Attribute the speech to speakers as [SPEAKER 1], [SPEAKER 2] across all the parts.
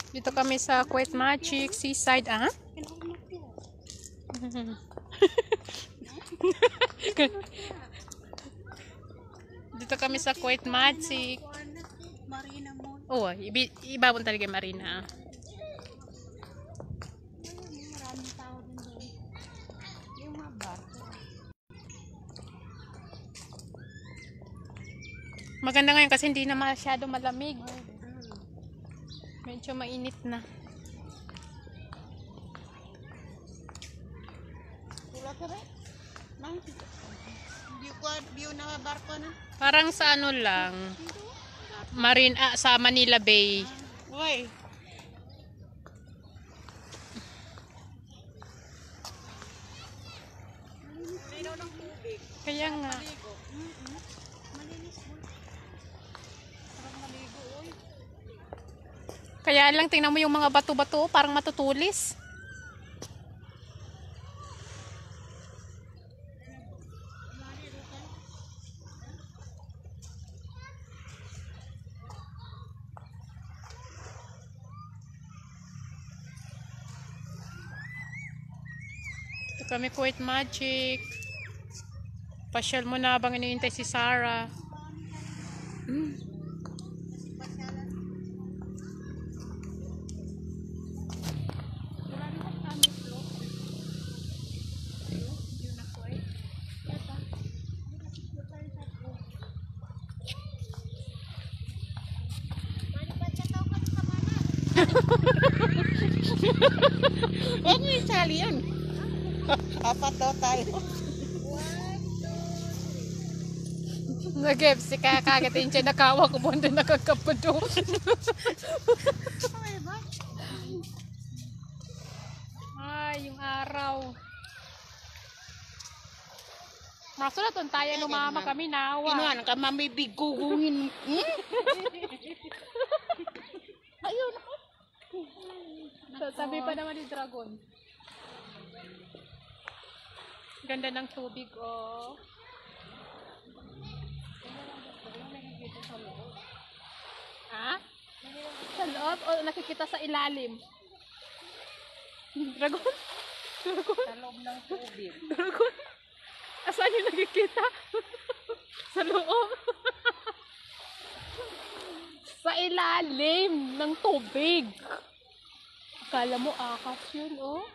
[SPEAKER 1] Dito kami sa Kuwait Magic Seaside, ah? Dito kami sa Kuwait Magic.
[SPEAKER 2] Marina mo.
[SPEAKER 1] Oh, ibabon talaga yung marina.
[SPEAKER 2] Maraming tao din doon. Yung mga barko.
[SPEAKER 1] Maganda ngayon kasi hindi na masyado malamig. Medyo mainit na.
[SPEAKER 2] Wala ka rin? View na barko na?
[SPEAKER 1] Parang sa ano lang, sa Manila Bay.
[SPEAKER 2] Uy. Linaw ng tubig.
[SPEAKER 1] Kaya nga.
[SPEAKER 2] Maligo. Malinis mo. Parang maligo, uy.
[SPEAKER 1] Kaya lang tingnan mo yung mga bato-bato, parang matutulis. Ito kami Kuwait Magic. Pasyal mo na habang iniintay si Sarah.
[SPEAKER 2] Huwag mo isali yan. Apat daw tayo.
[SPEAKER 1] Nag-evsi ka kagatin siya nakawa ko buwan doon nakakapado. Ay, yung araw. Masulat on tayo no mama kami nawa.
[SPEAKER 2] Kinuhan ka mamibiguguhin. Ayun ako.
[SPEAKER 1] Sabi pa naman ni Dragon. Ganda ng tubig, oh. Ha? Sa loob o nakikita sa ilalim? Dragon? Dragon?
[SPEAKER 2] Sa loob ng tubig.
[SPEAKER 1] Dragon? Asan yung nakikita? Sa loob? Sa ilalim ng tubig. Akala mo ahas yun, oh.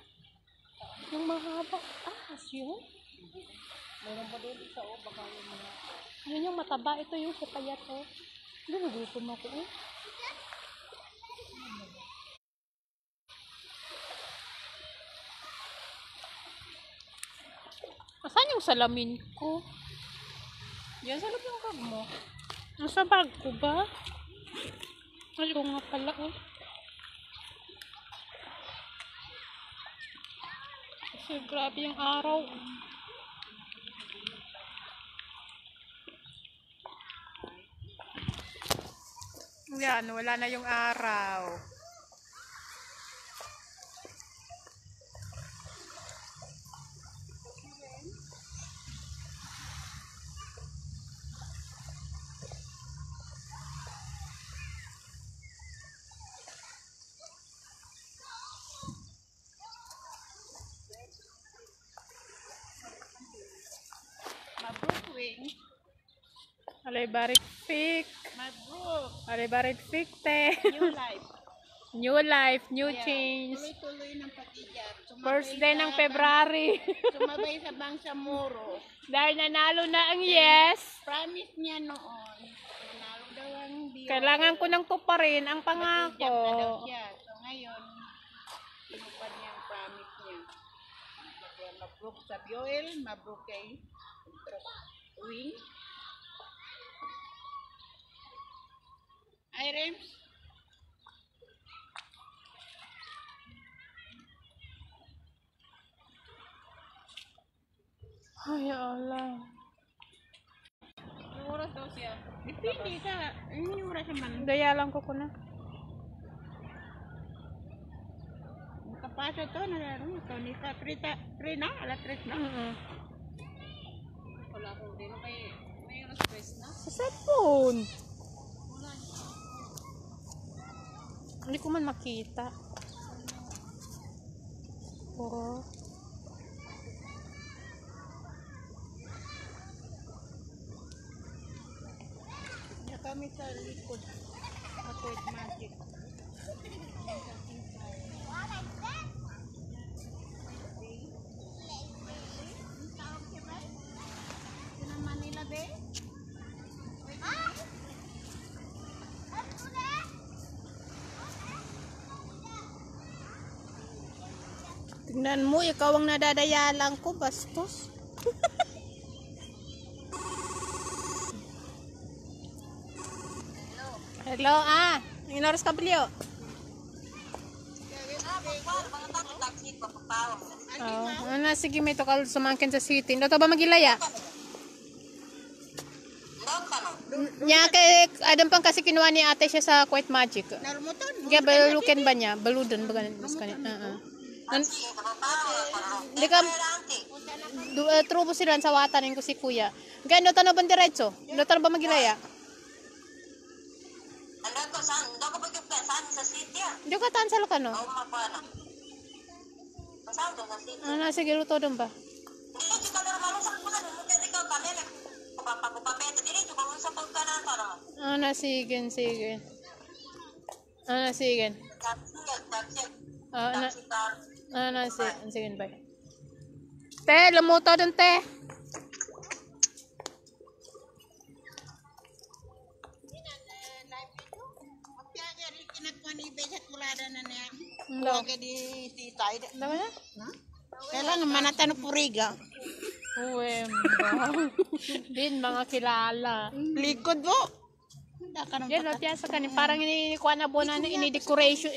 [SPEAKER 1] Yung mahaba. Ahas yun?
[SPEAKER 2] Meron pa doon isa, oh. Baka yung mga...
[SPEAKER 1] Yun yung mataba. Ito yung sa payat, oh. Gugutom ako, eh. Asan yung salamin ko?
[SPEAKER 2] Yan sa loob ng bag mo.
[SPEAKER 1] Nasa bag ko ba? Ay, ko nga pala, oh. Kasi grabe yung araw. Yan, wala na yung araw.
[SPEAKER 2] Mabruk, wing.
[SPEAKER 1] Alay barit fik.
[SPEAKER 2] Mabruk.
[SPEAKER 1] Alay barit fik, te.
[SPEAKER 2] New life.
[SPEAKER 1] New life, new
[SPEAKER 2] Ayan,
[SPEAKER 1] change.
[SPEAKER 2] tuloy-tuloy ng pag-iyak.
[SPEAKER 1] First day ng February.
[SPEAKER 2] Sumabay sa Bangsamoro.
[SPEAKER 1] Dahil nanalo na ang yes.
[SPEAKER 2] Promise niya noon. Nanalo daw ang Dio.
[SPEAKER 1] Kailangan ko nang tuparin ang
[SPEAKER 2] Mag-jump na daw
[SPEAKER 1] pangako.
[SPEAKER 2] siya. So ngayon, tinupad niya ang promise niya. Kaya mabruk sa Bioel, mabruk kay Wing. Ay, Rems.
[SPEAKER 1] Ay, Allah.
[SPEAKER 2] Yung oras daw siya. Dipindi ka. Yung oras naman.
[SPEAKER 1] Daya lang ko na.
[SPEAKER 2] Kapasa to, nalaro ito. Ni ka, 3 na? Alas 3 na? Wala akong din. May oras 3 na?
[SPEAKER 1] Sa cellphone.
[SPEAKER 2] Wala.
[SPEAKER 1] Hindi ko man makita. Oh.
[SPEAKER 2] Kaya kami sa likod. Makuit magic. Manila Bay?
[SPEAKER 1] Tingnan mo, ikaw ang nadadayalang ko, bastos. Hello, Ang oras ka baliw? Sige, may tokal sumangkin sa city. Ito ba magilaya? Nya kay adam pang kasi kinuha ni ate siya sa Quiet Magic.
[SPEAKER 2] Narumuton.
[SPEAKER 1] Kaya balukin ba niya? Baludon ba ganin mas kanina? Hindi ka trubo sila sa watan ko si kuya. Gano tanong ba diretso? Ano tanong ba magilaya?
[SPEAKER 3] Ano ko saan? Hindi ko pagkakaan sa city ah.
[SPEAKER 1] Hindi ka tan sa Lucano.
[SPEAKER 3] Oo, mapana. Saan doon sa city?
[SPEAKER 1] Sige, luto doon ba?
[SPEAKER 3] Hindi, di ka normal sa kulan. Mungkin ikaw kami. Papapapapeta. Hindi, di ka sa pagkanan para.
[SPEAKER 1] Sige. Sige.
[SPEAKER 3] Taxi.
[SPEAKER 1] Sige, bye. Te, lumuto doon, te.
[SPEAKER 2] Oke di titay.
[SPEAKER 1] Dama na?
[SPEAKER 2] Kailangan manatan puriga.
[SPEAKER 1] Uwe, din mga kilala.
[SPEAKER 2] Likod mo.
[SPEAKER 1] Yan, sa kanin. Parang inikuha na buwan na ini-decoration.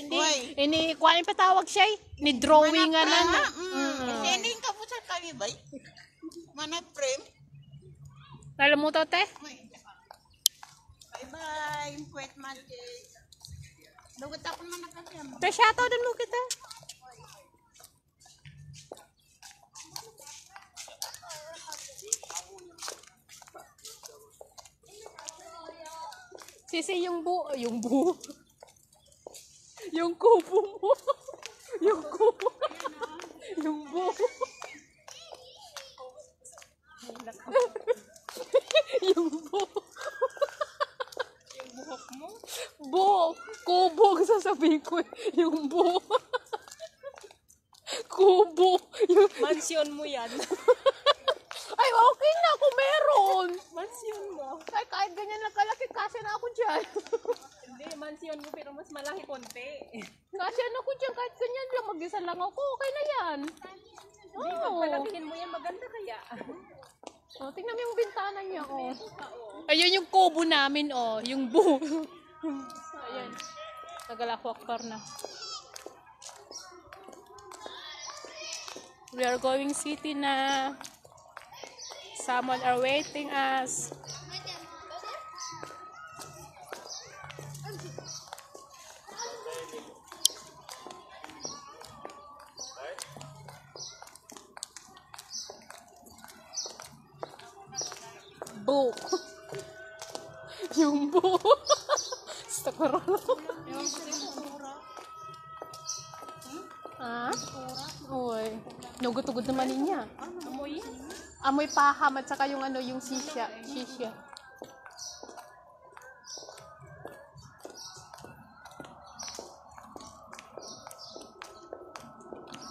[SPEAKER 1] Inikuha na patawag siya ni-drawing nga na.
[SPEAKER 2] Hindi ka po sa kami ba? Mana frame?
[SPEAKER 1] Alam mo to, te?
[SPEAKER 2] Bye-bye. Quiet magic. Lugot ako naman nakasama.
[SPEAKER 1] Te, shoutout din mo kita. Sisi yung kubo mo. Yung kubo. Yung buo. Yung buo.
[SPEAKER 2] Yung buhok mo?
[SPEAKER 1] Kubo, sasabihin ko. Yung buo. Kubo.
[SPEAKER 4] Mansyon mo yan.
[SPEAKER 1] Ay, okay na kung meron.
[SPEAKER 4] Mansyon mo.
[SPEAKER 1] Ay, kahit ganyan lang kalaki, kasi na ako dyan.
[SPEAKER 4] Hindi, mansyon mo pero mas malaki konti.
[SPEAKER 1] Kasi na ako dyan, kahit ganyan lang, mag-isa lang ako, okay na yan.
[SPEAKER 4] Hindi, pagpalakihin mo yan, maganda kaya.
[SPEAKER 1] Tingnan mo yung bintana niya, Ayun yung kubo namin, yung buo. Ayan. Nagalakwaktor na. We are going city na. Someone are waiting us. Boo. Yung boo. Astaghfirullah. Uy. Nugod-ugod naman niya.
[SPEAKER 4] Amoy?
[SPEAKER 1] Amoy paham at saka yung yung sisya.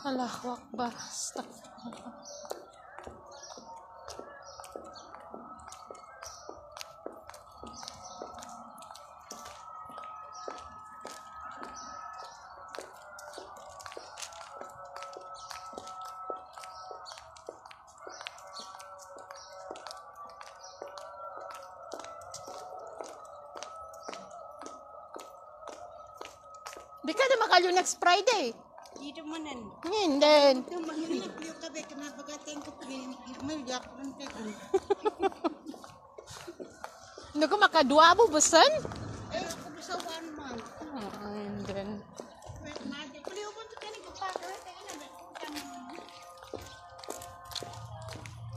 [SPEAKER 1] Allahu Akbar. Astaghfirullah. Di ka na makalo next Friday.
[SPEAKER 2] Dito manan.
[SPEAKER 1] Hindi.
[SPEAKER 2] Ito mahirap yung kabe. Kenapa gating ko may yak ng teko.
[SPEAKER 1] Hindi ko makadua mo, busan?
[SPEAKER 2] Ako sa 1 month.
[SPEAKER 1] And then,
[SPEAKER 2] Quiet magic. Kuliw ko ito kanin ko pa. Kaya na.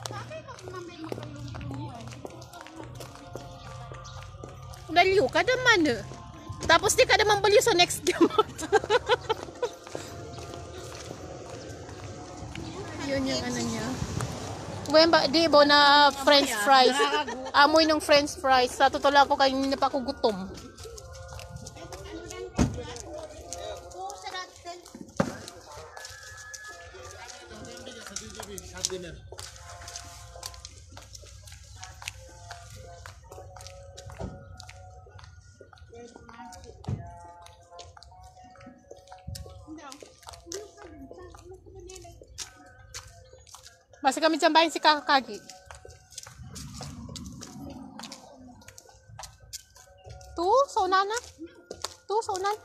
[SPEAKER 2] Bakit ako mamay makalungkong mo?
[SPEAKER 1] daliw ka naman. Tapos di ka naman baliw sa next gamot. Yun yung ano niya. Well, di ba na french fries? Amoy ng french fries. Sa totoo lang ko kanina pa ako gutom. Basta kami jambahin si Kakagi. Tu, saunan na. Tu, saunan.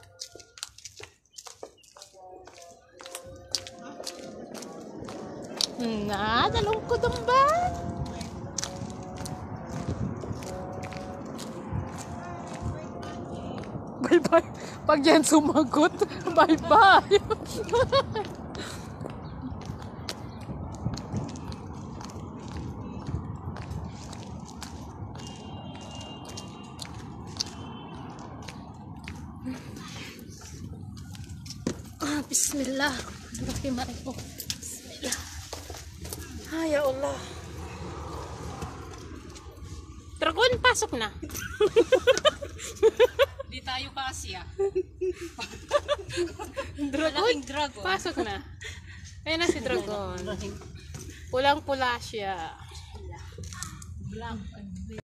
[SPEAKER 1] Na, nalungkot ang ba? Bye-bye. Pag yan sumagot, bye-bye. Bismillah. Bismillah. Ay, ya Allah. Dragon, pasok na.
[SPEAKER 4] Di tayo kasi
[SPEAKER 1] Dragon, pasok na. Ayan na si Dragon. Pulang-pula siya.